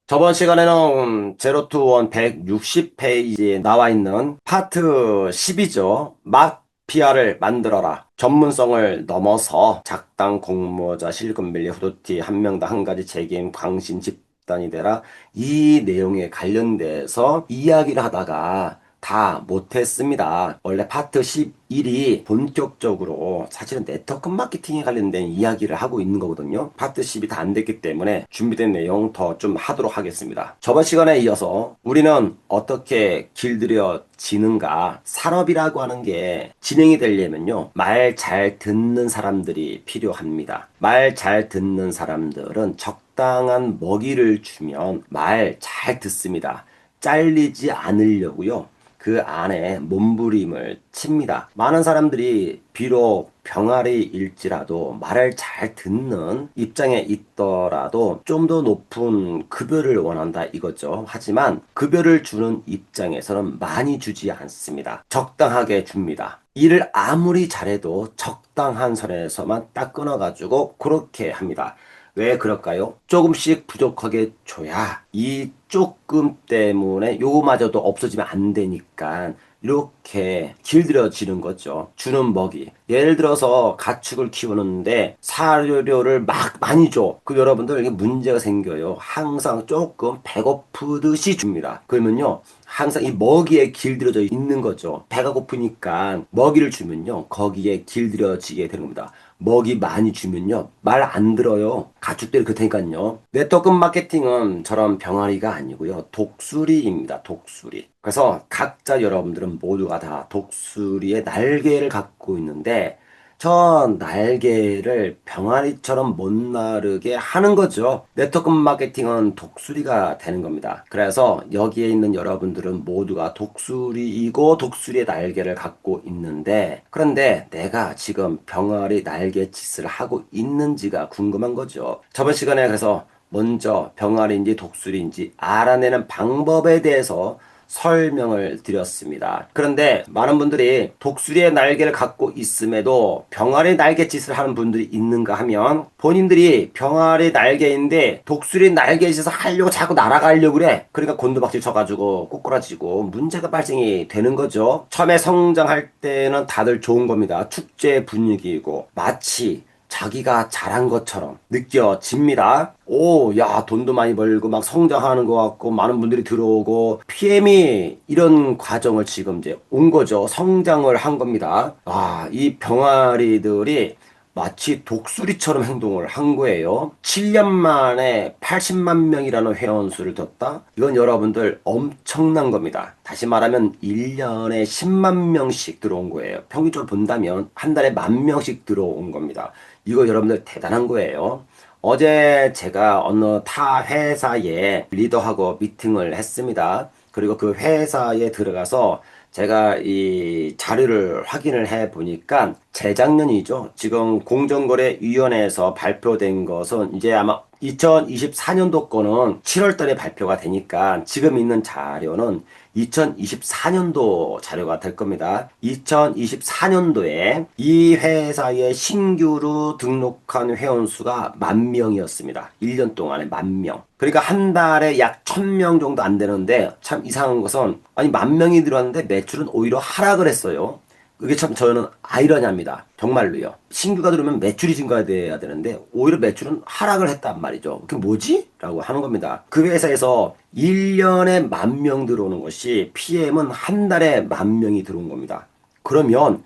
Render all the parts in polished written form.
저번 시간에는 제로 투 원 160페이지에 나와 있는 파트 10이죠. 마피아를 만들어라. 전문성을 넘어서 작당 공모자 실금 밀리 후드티 한 명당 한 가지 책임 광신 집단이 되라. 이 내용에 관련돼서 이야기를 하다가 다 못했습니다. 원래 파트 11이 본격적으로 사실은 네트워크 마케팅에 관련된 이야기를 하고 있는 거거든요. 파트 10이 다 안 됐기 때문에 준비된 내용 더 좀 하도록 하겠습니다. 저번 시간에 이어서 우리는 어떻게 길들여지는가, 산업이라고 하는 게 진행이 되려면요, 말 잘 듣는 사람들이 필요합니다. 말 잘 듣는 사람들은 적당한 먹이를 주면 말 잘 듣습니다. 잘리지 않으려고요. 그 안에 몸부림을 칩니다. 많은 사람들이 비록 병아리일지라도 말을 잘 듣는 입장에 있더라도 좀 더 높은 급여를 원한다 이거죠. 하지만 급여를 주는 입장에서는 많이 주지 않습니다. 적당하게 줍니다. 일을 아무리 잘해도 적당한 선에서만 딱 끊어가지고 그렇게 합니다. 왜 그럴까요? 조금씩 부족하게 줘야 이 조금 때문에 요거마저도 없어지면 안 되니까 이렇게 길들여지는 거죠. 주는 먹이. 예를 들어서 가축을 키우는데 사료를 막 많이 줘. 그 여러분들 이게 문제가 생겨요. 항상 조금 배고프듯이 줍니다. 그러면요. 항상 이 먹이에 길들여져 있는 거죠. 배가 고프니까 먹이를 주면요. 거기에 길들여지게 되는 겁니다. 먹이 많이 주면요. 말 안 들어요. 가축들이 그렇다니까요. 네트워크 마케팅은 저런 병아리가 아니고요. 독수리입니다. 독수리. 그래서 각자 여러분들은 모두가 다 독수리의 날개를 갖고 있는데 저 날개를 병아리처럼 못 나르게 하는 거죠. 네트워크 마케팅은 독수리가 되는 겁니다. 그래서 여기에 있는 여러분들은 모두가 독수리이고 독수리의 날개를 갖고 있는데 그런데 내가 지금 병아리 날개 짓을 하고 있는지가 궁금한 거죠. 저번 시간에 그래서 먼저 병아리인지 독수리인지 알아내는 방법에 대해서 설명을 드렸습니다. 그런데 많은 분들이 독수리의 날개를 갖고 있음에도 병아리 날갯짓을 하는 분들이 있는가 하면 본인들이 병아리 날개인데 독수리 날갯짓을 하려고 자꾸 날아가려고 그래. 그러니까 곤두박질 쳐가지고 꼬꾸라지고 문제가 발생이 되는 거죠. 처음에 성장할 때는 다들 좋은 겁니다. 축제 분위기이고 마치 자기가 잘한 것처럼 느껴집니다. 오, 야, 돈도 많이 벌고 막 성장하는 것 같고 많은 분들이 들어오고 PM이 이런 과정을 지금 이제 온 거죠. 성장을 한 겁니다. 아, 이 병아리들이 마치 독수리처럼 행동을 한 거예요. 7년 만에 80만 명이라는 회원수를 뒀다? 이건 여러분들 엄청난 겁니다. 다시 말하면 1년에 10만 명씩 들어온 거예요. 평균적으로 본다면 한 달에 10,000명씩 들어온 겁니다. 이거 여러분들 대단한 거예요. 어제 제가 어느 타 회사에 리더하고 미팅을 했습니다. 그리고 그 회사에 들어가서 제가 이 자료를 확인을 해 보니까 재작년이죠. 지금 공정거래위원회에서 발표된 것은 이제 아마 2024년도 거는 7월 달에 발표가 되니까 지금 있는 자료는 2024년도 자료가 될 겁니다. 2024년도에 이 회사에 신규로 등록한 회원 수가 10,000명이었습니다. 1년 동안에 10,000명. 그러니까 한 달에 약 1,000명 정도 안 되는데 참 이상한 것은 아니 10,000명이 들어왔는데 매출은 오히려 하락을 했어요. 그게 참 저는 아이러니합니다. 정말로요. 신규가 들어오면 매출이 증가돼야 되는데 오히려 매출은 하락을 했단 말이죠. 그게 뭐지? 라고 하는 겁니다. 그 회사에서 1년에 10,000명 들어오는 것이 PM은 한 달에 10,000명이 들어온 겁니다. 그러면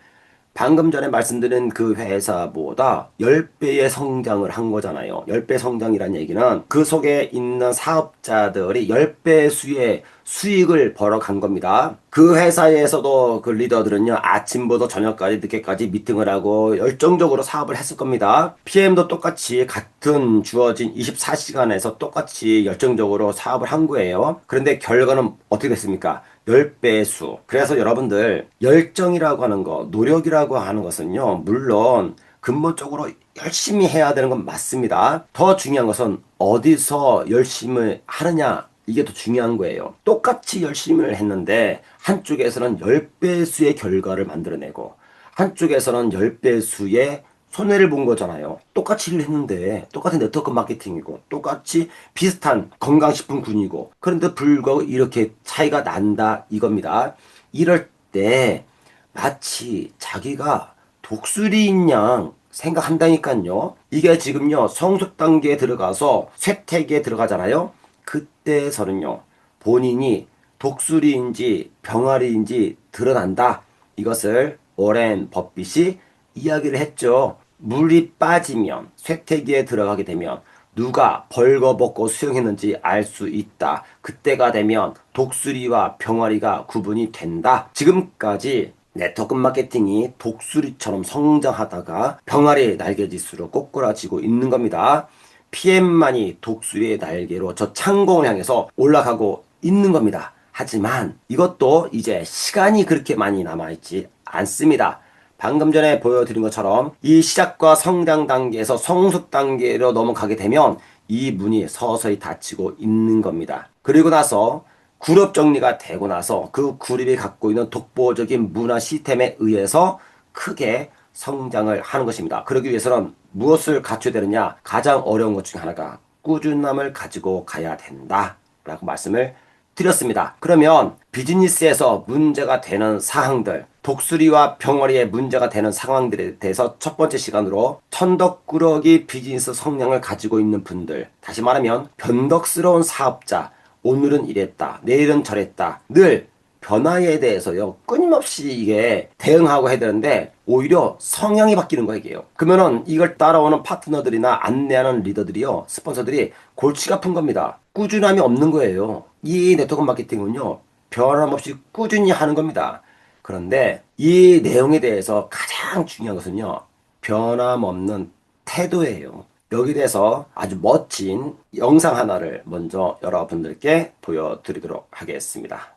방금 전에 말씀드린 그 회사보다 10배의 성장을 한 거잖아요. 10배 성장이란 얘기는 그 속에 있는 사업자들이 10배 수의 수익을 벌어간 겁니다. 그 회사에서도 그 리더들은요, 아침부터 저녁까지 늦게까지 미팅을 하고 열정적으로 사업을 했을 겁니다. PM도 똑같이 같은 주어진 24시간에서 똑같이 열정적으로 사업을 한 거예요. 그런데 결과는 어떻게 됐습니까? 10배수. 그래서 여러분들, 열정이라고 하는 거, 노력이라고 하는 것은요, 물론 근본적으로 열심히 해야 되는 건 맞습니다. 더 중요한 것은 어디서 열심히 하느냐, 이게 더 중요한 거예요. 똑같이 열심히 했는데, 한쪽에서는 10배수의 결과를 만들어내고, 한쪽에서는 10배수의 손해를 본 거잖아요. 똑같이 일을 했는데 똑같은 네트워크 마케팅이고 똑같이 비슷한 건강식품군이고 그런데 불구하고 이렇게 차이가 난다 이겁니다. 이럴 때 마치 자기가 독수리인 양 생각한다니까요. 이게 지금요 성숙 단계에 들어가서 쇠퇴기에 들어가잖아요. 그때서는요 본인이 독수리인지 병아리인지 드러난다. 이것을 오렌 버핏이 이야기를 했죠. 물이 빠지면 쇠퇴기에 들어가게 되면 누가 벌거벗고 수영했는지 알 수 있다. 그때가 되면 독수리와 병아리가 구분이 된다. 지금까지 네트워크 마케팅이 독수리처럼 성장하다가 병아리의 날개짓으로 꼬꾸라지고 있는 겁니다. PM만이 독수리의 날개로 저 창공을 향해서 올라가고 있는 겁니다. 하지만 이것도 이제 시간이 그렇게 많이 남아있지 않습니다. 방금 전에 보여드린 것처럼 이 시작과 성장 단계에서 성숙 단계로 넘어가게 되면 이 문이 서서히 닫히고 있는 겁니다. 그리고 나서 그룹 정리가 되고 나서 그 그룹이 갖고 있는 독보적인 문화 시스템에 의해서 크게 성장을 하는 것입니다. 그러기 위해서는 무엇을 갖춰야 되느냐? 가장 어려운 것 중에 하나가 꾸준함을 가지고 가야 된다. 라고 말씀을 드렸습니다. 그러면 비즈니스에서 문제가 되는 사항들, 독수리와 병아리의 문제가 되는 상황들에 대해서 첫 번째 시간으로 천덕꾸러기 비즈니스 성향을 가지고 있는 분들, 다시 말하면 변덕스러운 사업자, 오늘은 이랬다, 내일은 저랬다, 늘 변화에 대해서요 끊임없이 이게 대응하고 해야 되는데 오히려 성향이 바뀌는 거예요 이게요. 그러면은 이걸 따라오는 파트너들이나 안내하는 리더들이요 스폰서들이 골치가 아픈 겁니다. 꾸준함이 없는 거예요. 이 네트워크 마케팅은요 변함없이 꾸준히 하는 겁니다. 그런데 이 내용에 대해서 가장 중요한 것은요 변함없는 태도예요. 여기에 대해서 아주 멋진 영상 하나를 먼저 여러분들께 보여드리도록 하겠습니다.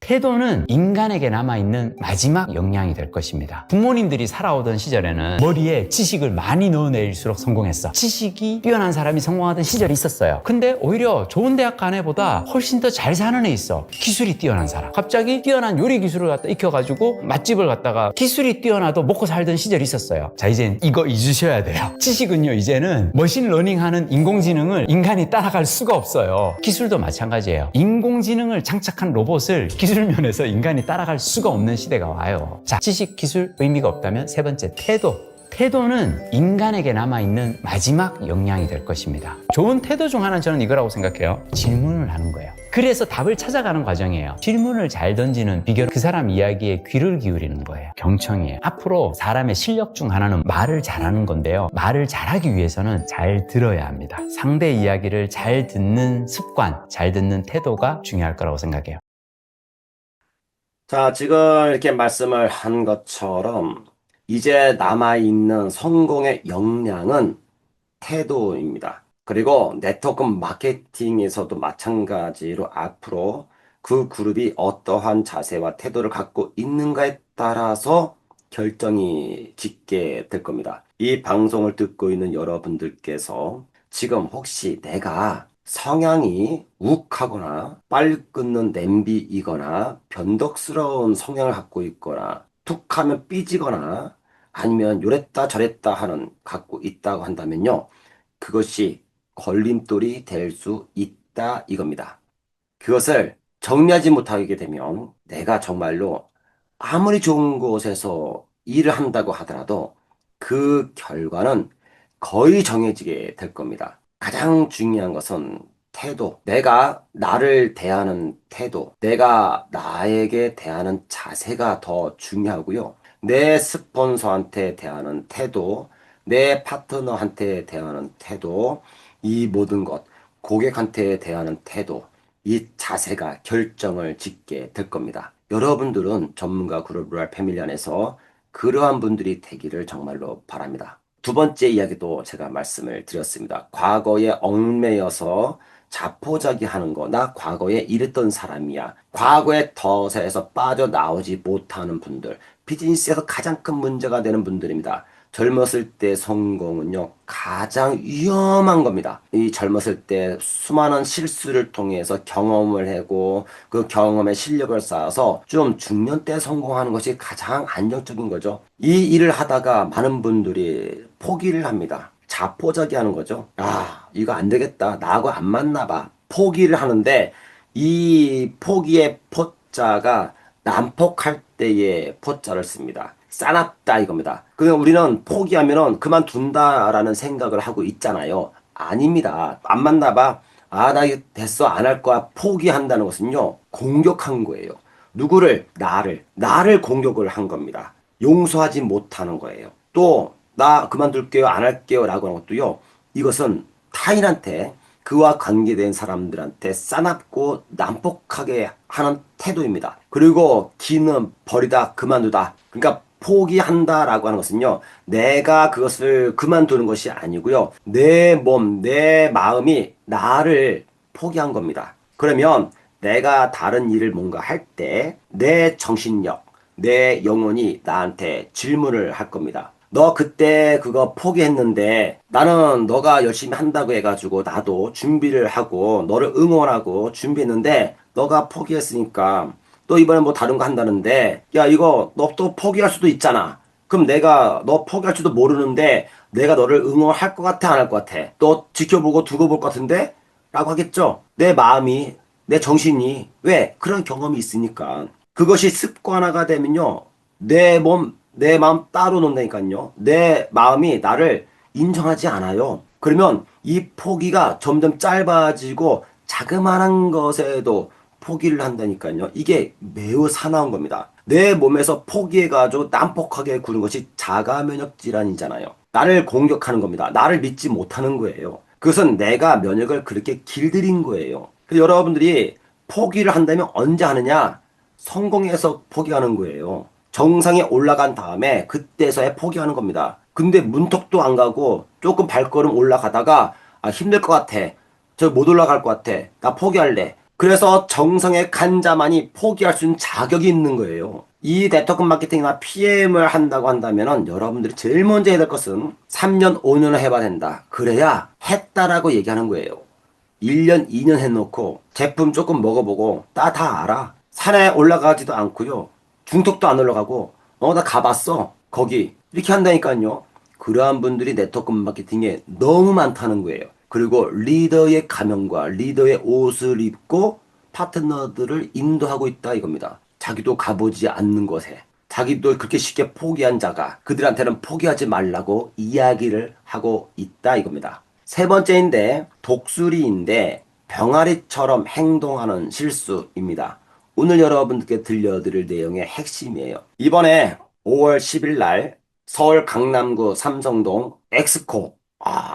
태도는 인간에게 남아있는 마지막 역량이 될 것입니다. 부모님들이 살아오던 시절에는 머리에 지식을 많이 넣어낼수록 성공했어. 지식이 뛰어난 사람이 성공하던 시절이 있었어요. 근데 오히려 좋은 대학 간 애보다 훨씬 더 잘 사는 애 있어. 기술이 뛰어난 사람. 갑자기 뛰어난 요리 기술을 갖다 익혀가지고 맛집을 갔다가 기술이 뛰어나도 먹고 살던 시절이 있었어요. 자, 이제 이거 잊으셔야 돼요. 지식은요, 이제는 머신러닝하는 인공지능을 인간이 따라갈 수가 없어요. 기술도 마찬가지예요. 인공지능을 장착한 로봇을 기술 면에서 인간이 따라갈 수가 없는 시대가 와요. 자, 지식, 기술 의미가 없다면 세 번째, 태도. 태도는 인간에게 남아있는 마지막 역량이 될 것입니다. 좋은 태도 중 하나는 저는 이거라고 생각해요. 질문을 하는 거예요. 그래서 답을 찾아가는 과정이에요. 질문을 잘 던지는 비결은 그 사람 이야기에 귀를 기울이는 거예요. 경청이에요. 앞으로 사람의 실력 중 하나는 말을 잘하는 건데요. 말을 잘하기 위해서는 잘 들어야 합니다. 상대 이야기를 잘 듣는 습관, 잘 듣는 태도가 중요할 거라고 생각해요. 자, 지금 이렇게 말씀을 한 것처럼 이제 남아있는 성공의 역량은 태도입니다. 그리고 네트워크 마케팅에서도 마찬가지로 앞으로 그 그룹이 어떠한 자세와 태도를 갖고 있는가에 따라서 결정이 짓게 될 겁니다. 이 방송을 듣고 있는 여러분들께서 지금 혹시 내가 성향이 욱하거나 빨리 끊는 냄비이거나 변덕스러운 성향을 갖고 있거나 툭 하면 삐지거나 아니면 요랬다 저랬다 하는 갖고 있다고 한다면요. 그것이 걸림돌이 될 수 있다 이겁니다. 그것을 정리하지 못하게 되면 내가 정말로 아무리 좋은 곳에서 일을 한다고 하더라도 그 결과는 거의 정해지게 될 겁니다. 가장 중요한 것은 태도. 내가 나를 대하는 태도. 내가 나에게 대하는 자세가 더 중요하고요. 내 스폰서한테 대하는 태도, 내 파트너한테 대하는 태도, 이 모든 것, 고객한테 대하는 태도, 이 자세가 결정을 짓게 될 겁니다. 여러분들은 전문가 그룹 로얄 패밀리 안에서 그러한 분들이 되기를 정말로 바랍니다. 두 번째 이야기도 제가 말씀을 드렸습니다. 과거에 얽매여서 자포자기하는 거, 나 과거에 이랬던 사람이야. 과거의 덫에서 빠져나오지 못하는 분들, 비즈니스에서 가장 큰 문제가 되는 분들입니다. 젊었을 때 성공은요, 가장 위험한 겁니다. 이 젊었을 때 수많은 실수를 통해서 경험을 하고 그 경험에 실력을 쌓아서 좀 중년 때 성공하는 것이 가장 안정적인 거죠. 이 일을 하다가 많은 분들이 포기를 합니다. 자포자기 하는 거죠. 아, 이거 안 되겠다. 나하고 안 맞나 봐. 포기를 하는데 이 포기의 포자가 난폭할 때의 포자를 씁니다. 싸납다 이겁니다. 그냥 우리는 포기하면은 그만둔다라는 생각을 하고 있잖아요. 아닙니다. 안 맞나 봐. 아, 나 이거 됐어. 안 할 거야. 포기한다는 것은요. 공격한 거예요. 누구를? 나를 공격을 한 겁니다. 용서하지 못하는 거예요. 또, 나 그만둘게요. 안 할게요. 라고 하는 것도요. 이것은 타인한테 그와 관계된 사람들한테 싸납고 난폭하게 하는 태도입니다. 그리고 기는 버리다, 그만두다. 그러니까 포기한다라고 하는 것은요, 내가 그것을 그만두는 것이 아니고요, 내 몸, 내 마음이 나를 포기한 겁니다. 그러면 내가 다른 일을 뭔가 할 때 내 정신력, 내 영혼이 나한테 질문을 할 겁니다. 너 그때 그거 포기했는데 나는 너가 열심히 한다고 해가지고 나도 준비를 하고 너를 응원하고 준비했는데 너가 포기했으니까 또 이번에 뭐 다른 거 한다는데 야 이거 너 또 포기할 수도 있잖아. 그럼 내가 너 포기할지도 모르는데 내가 너를 응원할 것 같아 안 할 것 같아? 또 지켜보고 두고 볼 것 같은데? 라고 하겠죠. 내 마음이 내 정신이 왜? 그런 경험이 있으니까 그것이 습관화가 되면요. 내 마음 따로 논다니까요. 내 마음이 나를 인정하지 않아요. 그러면 이 포기가 점점 짧아지고 자그마한 것에도 포기를 한다니까요. 이게 매우 사나운 겁니다. 내 몸에서 포기해가지고 난폭하게 구는 것이 자가 면역 질환이잖아요. 나를 공격하는 겁니다. 나를 믿지 못하는 거예요. 그것은 내가 면역을 그렇게 길들인 거예요. 그래서 여러분들이 포기를 한다면 언제 하느냐? 성공해서 포기하는 거예요. 정상에 올라간 다음에 그때서야 포기하는 겁니다. 근데 문턱도 안 가고 조금 발걸음 올라가다가 아, 힘들 것 같아. 저 못 올라갈 것 같아. 나 포기할래. 그래서 정상에 간 자만이 포기할 수 있는 자격이 있는 거예요. 이 네트워크 마케팅이나 PM을 한다고 한다면은 여러분들이 제일 먼저 해야 될 것은 3년, 5년을 해봐야 된다. 그래야 했다라고 얘기하는 거예요. 1년, 2년 해놓고 제품 조금 먹어보고 다 알아. 산에 올라가지도 않고요. 중턱도 안 올라가고 나 가봤어. 거기. 이렇게 한다니까요. 그러한 분들이 네트워크 마케팅에 너무 많다는 거예요. 그리고 리더의 가면과 리더의 옷을 입고 파트너들을 인도하고 있다 이겁니다. 자기도 가보지 않는 곳에 자기도 그렇게 쉽게 포기한 자가 그들한테는 포기하지 말라고 이야기를 하고 있다 이겁니다. 세 번째인데 독수리인데 병아리처럼 행동하는 실수입니다. 오늘 여러분들께 들려드릴 내용의 핵심이에요. 이번에 5월 10일 날 서울 강남구 삼성동 엑스코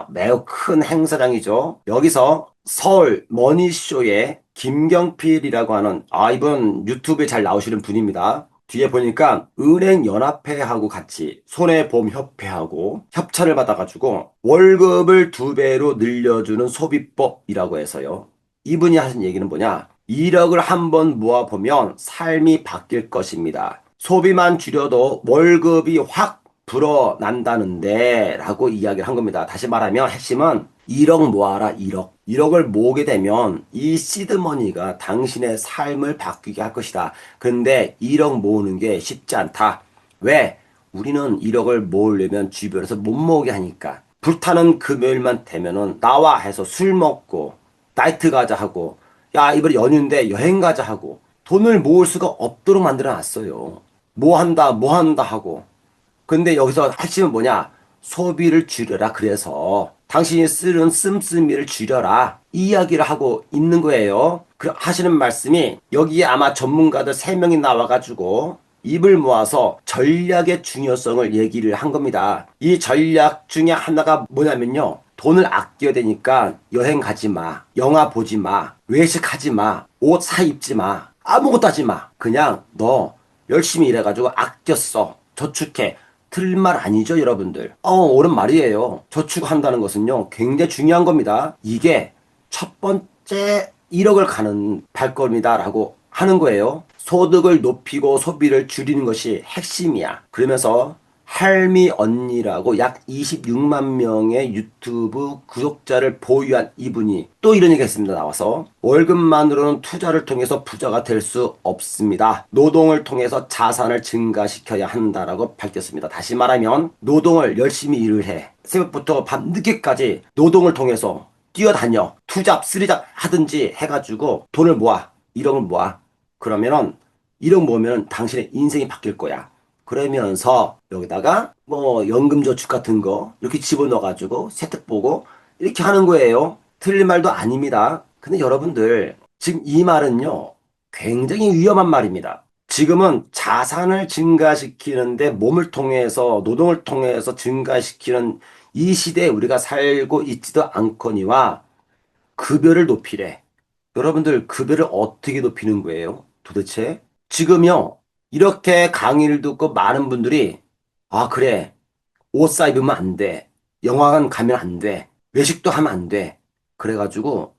매우 큰 행사장이죠. 여기서 서울 머니쇼의 김경필이라고 하는 이분 유튜브에 잘 나오시는 분입니다. 뒤에 보니까 은행연합회하고 같이 손해보험협회하고 협찬을 받아가지고 월급을 2배로 늘려주는 소비법이라고 해서요. 이분이 하신 얘기는 뭐냐? 1억을 한번 모아보면 삶이 바뀔 것입니다. 소비만 줄여도 월급이 확 불어난다는데 라고 이야기를 한 겁니다. 다시 말하면 핵심은 1억 모아라 1억. 1억을 모으게 되면 이 시드머니가 당신의 삶을 바뀌게 할 것이다. 그런데 1억 모으는 게 쉽지 않다. 왜? 우리는 1억을 모으려면 주변에서 못 모으게 하니까. 불타는 금요일만 되면은 나와 해서 술 먹고 나이트 가자 하고 야 이번에 연휴인데 여행 가자 하고 돈을 모을 수가 없도록 만들어 놨어요. 뭐 한다 하고 근데 여기서 핵심은 뭐냐? 소비를 줄여라. 그래서 당신이 쓰는 씀씀이를 줄여라. 이 이야기를 하고 있는 거예요. 하시는 말씀이 여기에 아마 전문가들 3명이 나와가지고 입을 모아서 전략의 중요성을 얘기를 한 겁니다. 이 전략 중에 하나가 뭐냐면요. 돈을 아껴야 되니까 여행 가지 마. 영화 보지 마. 외식하지 마. 옷 사 입지 마. 아무것도 하지 마. 그냥 너 열심히 일해가지고 아껴 써. 저축해. 틀린 말 아니죠, 여러분들? 옳은 말이에요. 저축한다는 것은요, 굉장히 중요한 겁니다. 이게 첫 번째 1억을 가는 발걸음이다라고 하는 거예요. 소득을 높이고 소비를 줄이는 것이 핵심이야. 그러면서 할미 언니라고 약 26만 명의 유튜브 구독자를 보유한 이분이 또 이런 얘기가 있습니다. 나와서 월급만으로는 투자를 통해서 부자가 될 수 없습니다. 노동을 통해서 자산을 증가시켜야 한다라고 밝혔습니다. 다시 말하면 노동을 열심히 일을 해. 새벽부터 밤 늦게까지 노동을 통해서 뛰어다녀. 투잡, 쓰리잡 하든지 해가지고 돈을 모아. 1억을 모아. 그러면은 1억 모으면 당신의 인생이 바뀔 거야. 그러면서 여기다가 뭐 연금저축 같은 거 이렇게 집어넣어가지고 세탁 보고 이렇게 하는 거예요. 틀린 말도 아닙니다. 근데 여러분들 지금 이 말은요 굉장히 위험한 말입니다. 지금은 자산을 증가시키는데 몸을 통해서 노동을 통해서 증가시키는 이 시대에 우리가 살고 있지도 않거니와 급여를 높이래. 여러분들 급여를 어떻게 높이는 거예요? 도대체? 지금요, 이렇게 강의를 듣고 많은 분들이, 아, 그래. 옷 사 입으면 안 돼. 영화관 가면 안 돼. 외식도 하면 안 돼. 그래가지고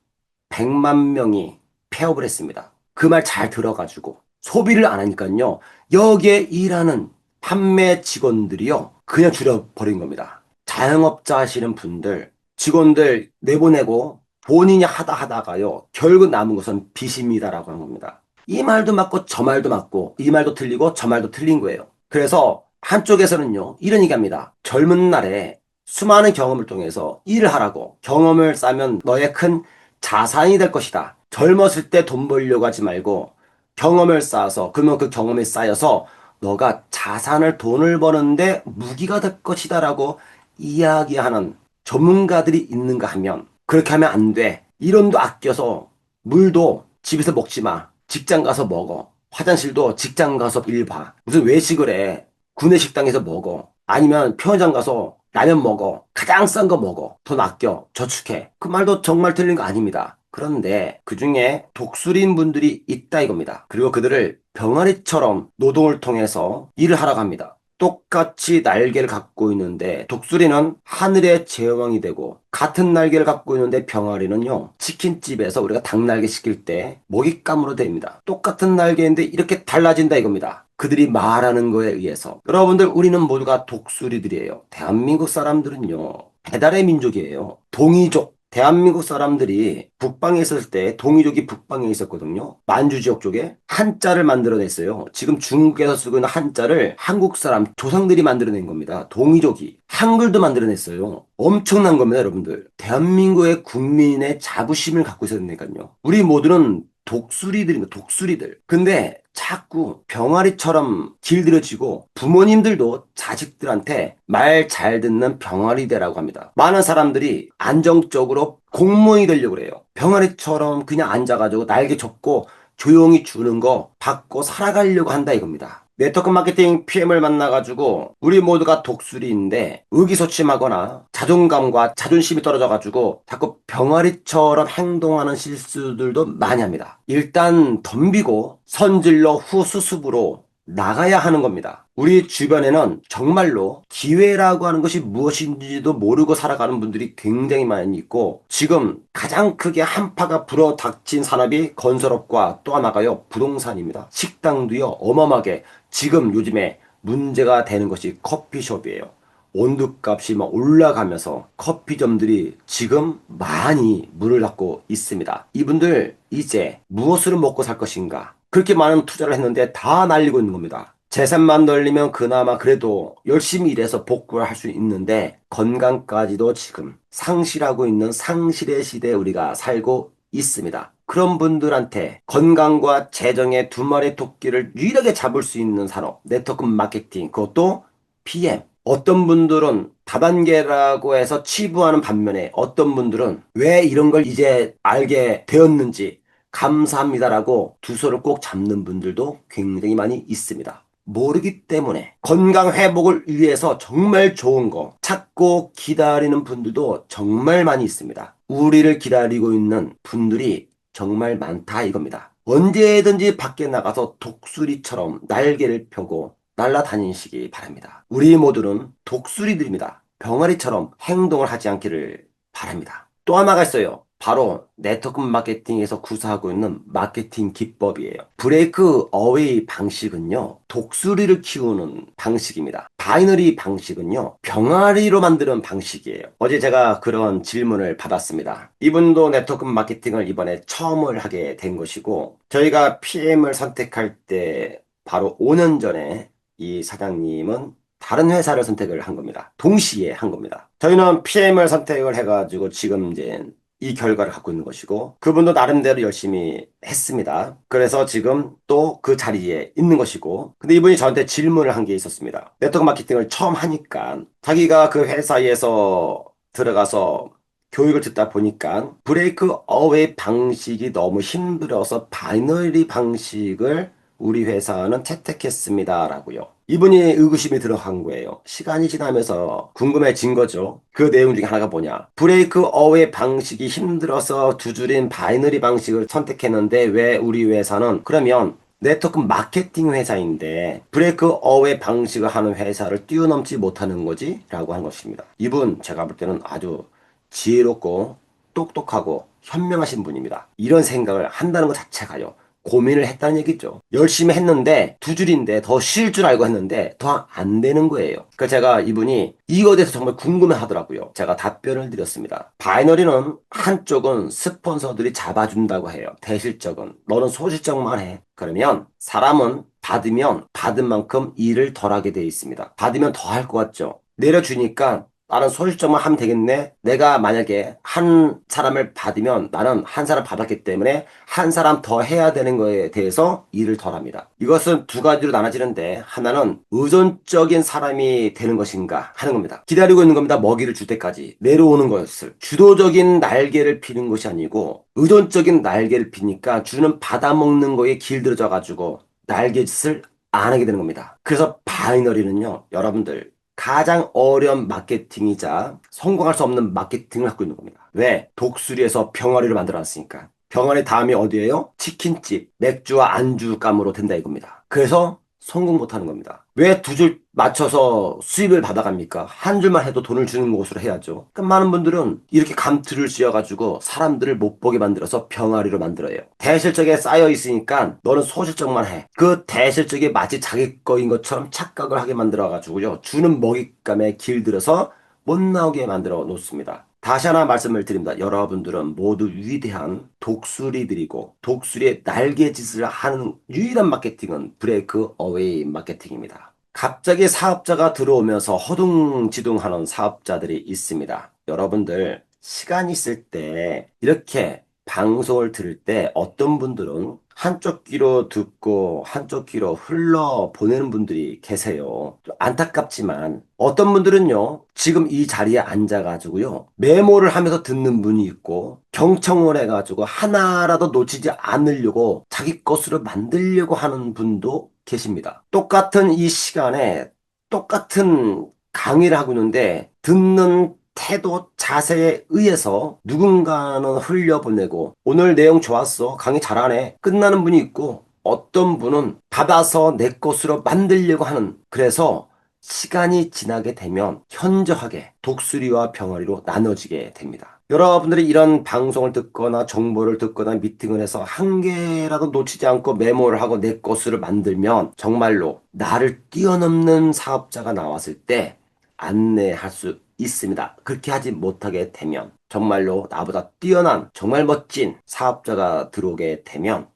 100만 명이 폐업을 했습니다. 그 말 잘 들어가지고 소비를 안 하니까요. 여기에 일하는 판매 직원들이요. 그냥 줄여버린 겁니다. 자영업자 하시는 분들, 직원들 내보내고 본인이 하다가요. 결국 남은 것은 빚입니다라고 하는 겁니다. 이 말도 맞고 저 말도 맞고 이 말도 틀리고 저 말도 틀린 거예요. 그래서 한쪽에서는요. 이런 얘기합니다. 젊은 날에 수많은 경험을 통해서 일을 하라고 경험을 쌓으면 너의 큰 자산이 될 것이다. 젊었을 때 돈 벌려고 하지 말고 경험을 쌓아서 그러면 그 경험이 쌓여서 너가 자산을 돈을 버는데 무기가 될 것이다라고 이야기하는 전문가들이 있는가 하면 그렇게 하면 안 돼. 이론도 아껴서 물도 집에서 먹지 마. 직장 가서 먹어. 화장실도 직장 가서 일 봐. 무슨 외식을 해. 구내 식당에서 먹어. 아니면 편의점 가서 라면 먹어. 가장 싼 거 먹어. 돈 아껴. 저축해. 그 말도 정말 틀린 거 아닙니다. 그런데 그 중에 독수리인 분들이 있다 이겁니다. 그리고 그들을 병아리처럼 노동을 통해서 일을 하라고 합니다. 똑같이 날개를 갖고 있는데 독수리는 하늘의 제왕이 되고 같은 날개를 갖고 있는데 병아리는요 치킨집에서 우리가 닭날개 시킬 때 먹잇감으로 됩니다. 똑같은 날개인데 이렇게 달라진다 이겁니다. 그들이 말하는 거에 의해서 여러분들 우리는 모두가 독수리들이에요. 대한민국 사람들은요 배달의 민족이에요. 동이족 대한민국 사람들이 북방에 있을 때 동이족이 북방에 있었거든요. 만주 지역 쪽에 한자를 만들어냈어요. 지금 중국에서 쓰고 있는 한자를 한국 사람 조상들이 만들어낸 겁니다. 동이족이 한글도 만들어냈어요. 엄청난 겁니다, 여러분들. 대한민국의 국민의 자부심을 갖고 있어야 되니까요. 우리 모두는 독수리들입니다. 독수리들. 근데 자꾸 병아리처럼 길들여지고 부모님들도 자식들한테 말 잘 듣는 병아리 되라고 합니다. 많은 사람들이 안정적으로 공무원이 되려고 그래요. 병아리처럼 그냥 앉아가지고 날개 접고 조용히 주는 거 받고 살아가려고 한다 이겁니다. 네트워크 마케팅 PM을 만나가지고 우리 모두가 독수리인데 의기소침하거나 자존감과 자존심이 떨어져가지고 자꾸 병아리처럼 행동하는 실수들도 많이 합니다. 일단 덤비고 선질러 후 수습으로 나가야 하는 겁니다. 우리 주변에는 정말로 기회라고 하는 것이 무엇인지도 모르고 살아가는 분들이 굉장히 많이 있고 지금 가장 크게 한파가 불어닥친 산업이 건설업과 또 하나가요 부동산입니다. 식당도요 어마어마하게 지금 요즘에 문제가 되는 것이 커피숍이에요. 온두값이 막 올라가면서 커피점들이 지금 많이 문을 닫고 있습니다. 이분들 이제 무엇으로 먹고 살 것인가? 그렇게 많은 투자를 했는데 다 날리고 있는 겁니다. 재산만 늘리면 그나마 그래도 열심히 일해서 복구를 할 수 있는데 건강까지도 지금 상실하고 있는 상실의 시대에 우리가 살고 있습니다. 그런 분들한테 건강과 재정의 두 마리 토끼를 유일하게 잡을 수 있는 산업, 네트워크 마케팅, 그것도 PM. 어떤 분들은 다단계라고 해서 치부하는 반면에 어떤 분들은 왜 이런 걸 이제 알게 되었는지 감사합니다라고 두 손을 꼭 잡는 분들도 굉장히 많이 있습니다. 모르기 때문에 건강 회복을 위해서 정말 좋은 거 찾고 기다리는 분들도 정말 많이 있습니다. 우리를 기다리고 있는 분들이 정말 많다 이겁니다. 언제든지 밖에 나가서 독수리처럼 날개를 펴고 날아다니시기 바랍니다. 우리 모두는 독수리들입니다. 병아리처럼 행동을 하지 않기를 바랍니다. 또 하나가 있어요. 바로 네트워크 마케팅에서 구사하고 있는 마케팅 기법이에요. 브레이크 어웨이 방식은요, 독수리를 키우는 방식입니다. 바이너리 방식은요, 병아리로 만드는 방식이에요. 어제 제가 그런 질문을 받았습니다. 이분도 네트워크 마케팅을 이번에 처음을 하게 된 것이고, 저희가 PM을 선택할 때 바로 5년 전에 이 사장님은 다른 회사를 선택을 한 겁니다. 동시에 한 겁니다. 저희는 PM을 선택을 해가지고 지금 이제 이 결과를 갖고 있는 것이고, 그분도 나름대로 열심히 했습니다. 그래서 지금 또 그 자리에 있는 것이고, 근데 이분이 저한테 질문을 한 게 있었습니다. 네트워크 마케팅을 처음 하니까 자기가 그 회사에서 들어가서 교육을 듣다 보니까 브레이크 어웨이 방식이 너무 힘들어서 바이너리 방식을 우리 회사는 채택했습니다. 라고요. 이분이 의구심이 들어간 거예요. 시간이 지나면서 궁금해진 거죠. 그 내용 중에 하나가 뭐냐. 브레이크 어웨이 방식이 힘들어서 두 줄인 바이너리 방식을 선택했는데 왜 우리 회사는 그러면 네트워크 마케팅 회사인데 브레이크 어웨이 방식을 하는 회사를 뛰어넘지 못하는 거지? 라고 한 것입니다. 이분 제가 볼 때는 아주 지혜롭고 똑똑하고 현명하신 분입니다. 이런 생각을 한다는 것 자체가요. 고민을 했다는 얘기죠. 열심히 했는데 두 줄인데 더 쉴 줄 알고 했는데 더 안 되는 거예요. 그래서 제가 이분이 이거에 대해서 정말 궁금해 하더라고요. 제가 답변을 드렸습니다. 바이너리는 한쪽은 스폰서들이 잡아준다고 해요. 대실적은. 너는 소실적만 해. 그러면 사람은 받으면 받은 만큼 일을 덜 하게 돼 있습니다. 받으면 더 할 것 같죠. 내려주니까 나는 소실적만 하면 되겠네. 내가 만약에 한 사람을 받으면 나는 한 사람 받았기 때문에 한 사람 더 해야 되는 거에 대해서 일을 덜 합니다. 이것은 두 가지로 나눠지는데 하나는 의존적인 사람이 되는 것인가 하는 겁니다. 기다리고 있는 겁니다. 먹이를 줄 때까지 내려오는 것을. 주도적인 날개를 피는 것이 아니고 의존적인 날개를 피니까 주는 받아먹는 거에 길들여져 가지고 날개짓을 안 하게 되는 겁니다. 그래서 바이너리는요, 여러분들 가장 어려운 마케팅이자 성공할 수 없는 마케팅을 갖고 있는 겁니다. 왜? 독수리에서 병아리를 만들어놨으니까. 병아리 다음이 어디예요? 치킨집, 맥주와 안주감으로 된다 이겁니다. 그래서 성공 못하는 겁니다. 왜 두 줄 맞춰서 수입을 받아갑니까? 한 줄만 해도 돈을 주는 곳으로 해야죠. 그러니까 많은 분들은 이렇게 감투를 씌워가지고 사람들을 못 보게 만들어서 병아리로 만들어요. 대실적에 쌓여 있으니까 너는 소실적만 해. 그 대실적이 마치 자기 거인 것처럼 착각을 하게 만들어가지고요. 주는 먹잇감에 길들여서 못 나오게 만들어 놓습니다. 다시 하나 말씀을 드립니다. 여러분들은 모두 위대한 독수리들이고 독수리의 날개짓을 하는 유일한 마케팅은 브레이크 어웨이 마케팅입니다. 갑자기 사업자가 들어오면서 허둥지둥하는 사업자들이 있습니다. 여러분들 시간 있을 때 이렇게 방송을 들을 때 어떤 분들은 한쪽 귀로 듣고 한쪽 귀로 흘러 보내는 분들이 계세요. 좀 안타깝지만 어떤 분들은요, 지금 이 자리에 앉아가지고요, 메모를 하면서 듣는 분이 있고, 경청을 해가지고 하나라도 놓치지 않으려고 자기 것으로 만들려고 하는 분도 계십니다. 똑같은 이 시간에 똑같은 강의를 하고 있는데, 듣는 태도, 자세에 의해서 누군가는 흘려보내고 오늘 내용 좋았어. 강의 잘하네. 끝나는 분이 있고 어떤 분은 받아서 내 것으로 만들려고 하는 그래서 시간이 지나게 되면 현저하게 독수리와 병아리로 나눠지게 됩니다. 여러분들이 이런 방송을 듣거나 정보를 듣거나 미팅을 해서 한 개라도 놓치지 않고 메모를 하고 내 것으로 만들면 정말로 나를 뛰어넘는 사업자가 나왔을 때 안내할 수 있습니다. 그렇게 하지 못하게 되면 정말로 나보다 뛰어난 정말 멋진 사업자가 들어오게 되면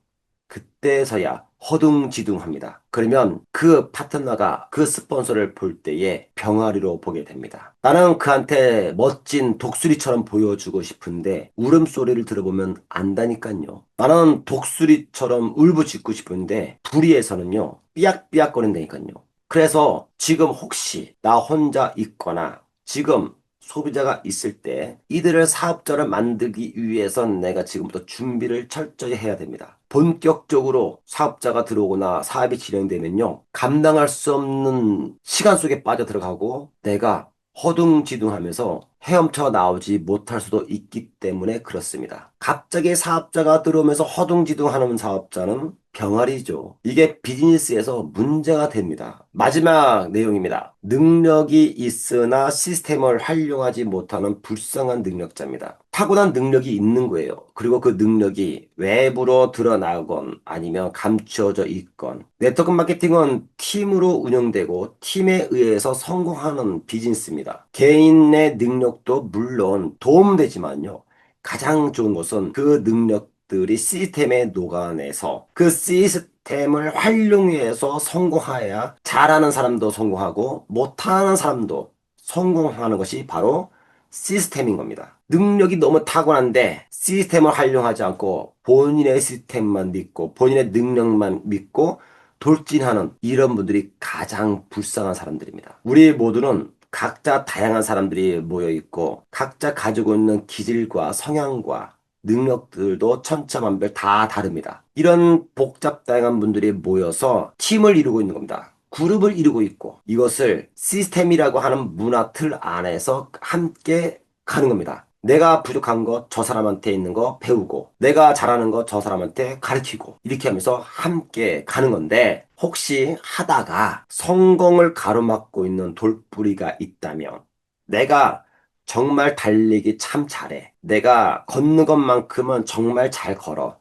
그때서야 허둥지둥합니다. 그러면 그 파트너가 그 스폰서를 볼 때에 병아리로 보게 됩니다. 나는 그한테 멋진 독수리처럼 보여주고 싶은데 울음소리를 들어보면 안다니까요. 나는 독수리처럼 울부짖고 싶은데 불의에서는요 삐약삐약거린다니까요. 그래서 지금 혹시 나 혼자 있거나 지금 소비자가 있을 때 이들을 사업자를 만들기 위해선 내가 지금부터 준비를 철저히 해야 됩니다. 본격적으로 사업자가 들어오거나 사업이 진행되면요. 감당할 수 없는 시간 속에 빠져들어가고 내가 허둥지둥하면서 헤엄쳐 나오지 못할 수도 있기 때문에 그렇습니다. 갑자기 사업자가 들어오면서 허둥지둥하는 사업자는 병아리죠. 이게 비즈니스에서 문제가 됩니다. 마지막 내용입니다. 능력이 있으나 시스템을 활용하지 못하는 불쌍한 능력자입니다. 타고난 능력이 있는 거예요. 그리고 그 능력이 외부로 드러나건 아니면 감추어져 있건 네트워크 마케팅은 팀으로 운영되고 팀에 의해서 성공하는 비즈니스입니다. 개인의 능력도 물론 도움되지만요. 가장 좋은 것은 그 능력들이 시스템에 녹아내서 그 시스템을 활용해서 성공해야 잘하는 사람도 성공하고 못하는 사람도 성공하는 것이 바로 시스템인 겁니다. 능력이 너무 타고난데 시스템을 활용하지 않고 본인의 시스템만 믿고 본인의 능력만 믿고 돌진하는 이런 분들이 가장 불쌍한 사람들입니다. 우리 모두는 각자 다양한 사람들이 모여 있고 각자 가지고 있는 기질과 성향과 능력들도 천차만별 다 다릅니다. 이런 복잡 다양한 분들이 모여서 팀을 이루고 있는 겁니다. 그룹을 이루고 있고 이것을 시스템이라고 하는 문화 틀 안에서 함께 가는 겁니다. 내가 부족한 거 저 사람한테 있는 거 배우고 내가 잘하는 거 저 사람한테 가르치고 이렇게 하면서 함께 가는 건데 혹시 하다가 성공을 가로막고 있는 돌뿌리가 있다면 내가 정말 달리기 참 잘해. 내가 걷는 것만큼은 정말 잘 걸어.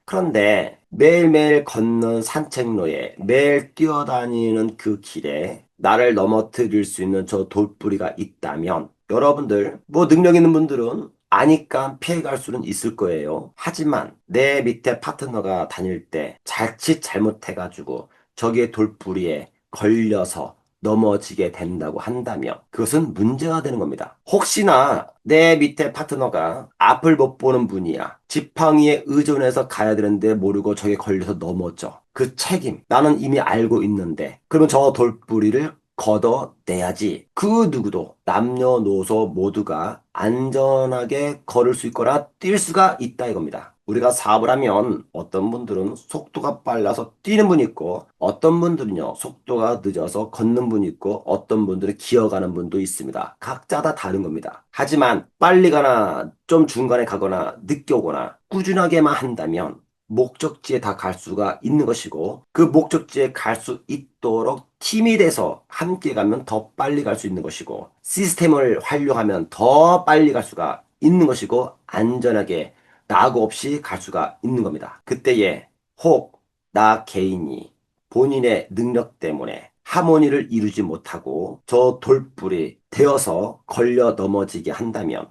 그런데 매일매일 걷는 산책로에 매일 뛰어다니는 그 길에 나를 넘어뜨릴 수 있는 저 돌뿌리가 있다면 여러분들 뭐 능력 있는 분들은 아니까 피해갈 수는 있을 거예요. 하지만 내 밑에 파트너가 다닐 때 자칫 잘못해가지고 저기에 돌뿌리에 걸려서 넘어지게 된다고 한다면 그것은 문제가 되는 겁니다. 혹시나 내 밑에 파트너가 앞을 못 보는 분이야. 지팡이에 의존해서 가야 되는데 모르고 저게 걸려서 넘어져. 그 책임 나는 이미 알고 있는데 그러면 저 돌뿌리를 걷어내야지. 그 누구도 남녀노소 모두가 안전하게 걸을 수 있거나 뛸 수가 있다 이겁니다. 우리가 사업을 하면 어떤 분들은 속도가 빨라서 뛰는 분이 있고 어떤 분들은요 속도가 늦어서 걷는 분이 있고 어떤 분들은 기어가는 분도 있습니다. 각자 다 다른 겁니다. 하지만 빨리 가나 좀 중간에 가거나 늦게 오거나 꾸준하게만 한다면 목적지에 다 갈 수가 있는 것이고 그 목적지에 갈 수 있도록 팀이 돼서 함께 가면 더 빨리 갈 수 있는 것이고 시스템을 활용하면 더 빨리 갈 수가 있는 것이고 안전하게 나고 없이 갈 수가 있는 겁니다. 그때에 혹 나 개인이 본인의 능력 때문에 하모니를 이루지 못하고 저 돌불이 되어서 걸려 넘어지게 한다면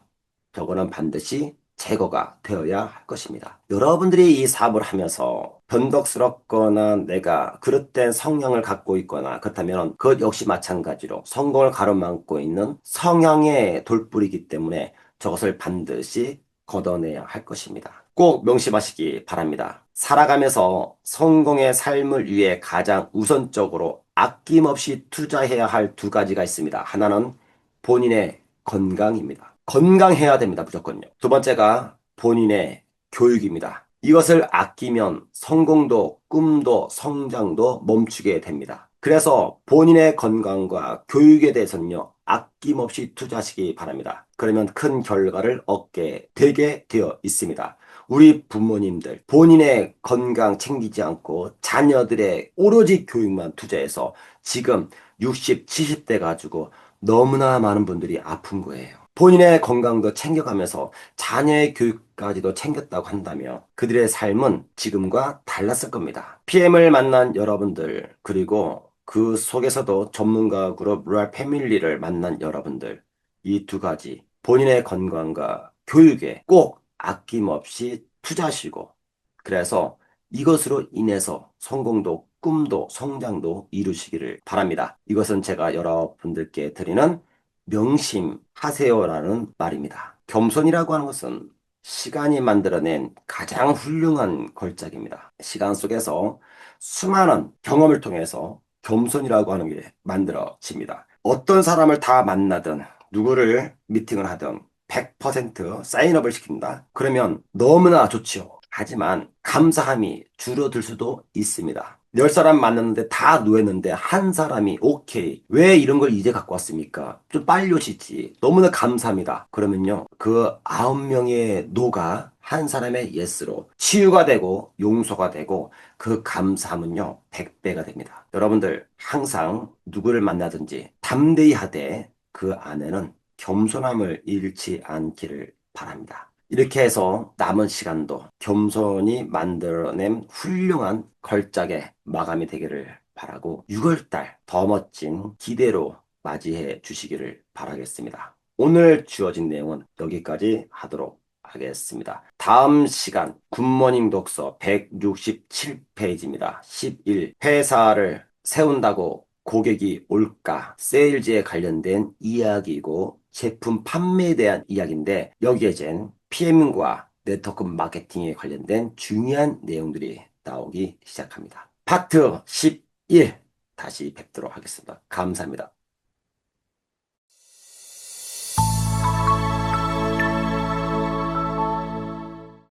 저거는 반드시 제거가 되어야 할 것입니다. 여러분들이 이 사업을 하면서 변덕스럽거나 내가 그릇된 성향을 갖고 있거나 그렇다면 그것 역시 마찬가지로 성공을 가로막고 있는 성향의 돌뿌리이기 때문에 저것을 반드시 걷어내야 할 것입니다. 꼭 명심하시기 바랍니다. 살아가면서 성공의 삶을 위해 가장 우선적으로 아낌없이 투자해야 할 두 가지가 있습니다. 하나는 본인의 건강입니다. 건강해야 됩니다. 무조건요. 두 번째가 본인의 교육입니다. 이것을 아끼면 성공도 꿈도 성장도 멈추게 됩니다. 그래서 본인의 건강과 교육에 대해서는요. 아낌없이 투자하시기 바랍니다. 그러면 큰 결과를 얻게 되게 되어 있습니다. 우리 부모님들 본인의 건강 챙기지 않고 자녀들의 오로지 교육만 투자해서 지금 60, 70대 가지고 너무나 많은 분들이 아픈 거예요. 본인의 건강도 챙겨가면서 자녀의 교육까지도 챙겼다고 한다면 그들의 삶은 지금과 달랐을 겁니다. PM을 만난 여러분들, 그리고 그 속에서도 전문가 그룹 로얄 패밀리를 만난 여러분들, 이 두 가지, 본인의 건강과 교육에 꼭 아낌없이 투자하시고, 그래서 이것으로 인해서 성공도 꿈도 성장도 이루시기를 바랍니다. 이것은 제가 여러분들께 드리는 명심하세요라는 말입니다. 겸손이라고 하는 것은 시간이 만들어낸 가장 훌륭한 걸작입니다. 시간 속에서 수많은 경험을 통해서 겸손이라고 하는 게 만들어집니다. 어떤 사람을 다 만나든 누구를 미팅을 하든 100% 사인업을 시킨다? 그러면 너무나 좋지요. 하지만 감사함이 줄어들 수도 있습니다. 10사람 만났는데 다 노했는데 한 사람이 오케이. 왜 이런 걸 이제 갖고 왔습니까? 좀 빨리 오시지. 너무나 감사합니다. 그러면요. 그 9명의 노가 한 사람의 예스로 치유가 되고 용서가 되고 그 감사함은요. 100배가 됩니다. 여러분들 항상 누구를 만나든지 담대히 하되 그 안에는 겸손함을 잃지 않기를 바랍니다. 이렇게 해서 남은 시간도 겸손히 만들어낸 훌륭한 걸작의 마감이 되기를 바라고 6월달 더 멋진 기대로 맞이해 주시기를 바라겠습니다. 오늘 주어진 내용은 여기까지 하도록 하겠습니다. 다음 시간 굿모닝 독서 167페이지입니다. 11. 회사를 세운다고 고객이 올까? 세일즈에 관련된 이야기이고 제품 판매에 대한 이야기인데 여기에 이제 PM과 네트워크 마케팅에 관련된 중요한 내용들이 나오기 시작합니다. 파트 11 다시 뵙도록 하겠습니다. 감사합니다.